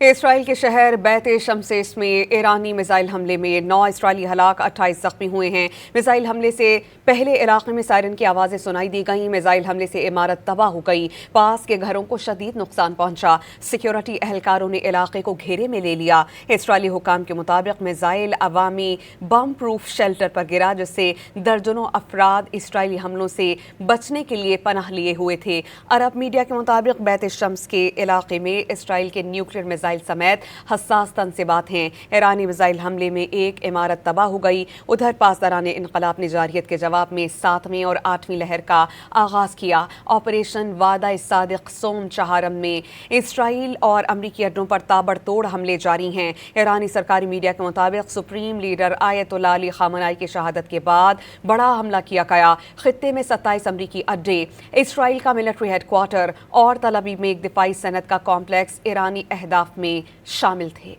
اسرائیل کے شہر بیت شمسیس میں ایرانی میزائل حملے میں 9 اسرائیلی ہلاک 28 زخمی ہوئے ہیں۔ میزائل حملے سے پہلے علاقے میں سائرن کی آوازیں سنائی دی گئیں۔ میزائل حملے سے عمارت تباہ ہو گئی، پاس کے گھروں کو شدید نقصان پہنچا۔ سیکیورٹی اہلکاروں نے علاقے کو گھیرے میں لے لیا۔ اسرائیلی حکام کے مطابق میزائل عوامی بم پروف شیلٹر پر گرا، جس سے درجنوں افراد اسرائیلی حملوں سے بچنے کے لیے پناہ لیے ہوئے تھے۔ عرب میڈیا کے مطابق بیت شمس کے علاقے میں اسرائیل کے نیوکلیئر میزائل سمیت حساس تنصیبات ہیں۔ ایرانی میزائل حملے میں ایک عمارت تباہ ہو گئی۔ ادھر پاسداران انقلاب نے جارحیت کے جواب میں 7ویں اور 8ویں لہر کا آغاز کیا۔ آپریشن وعدہ صادق سوم چہارم میں اسرائیل اور امریکی اڈوں پر تابڑ توڑ حملے جاری ہیں۔ ایرانی سرکاری میڈیا کے مطابق سپریم لیڈر آیت اللہ علی خامنائی کی شہادت کے بعد بڑا حملہ کیا گیا۔ خطے میں 27 امریکی اڈے، اسرائیل کا ملٹری ہیڈ کوارٹر اور تل ابیب میں ایک دفاعی صنعت کا کمپلیکس ایرانی اہداف میں شامل تھے۔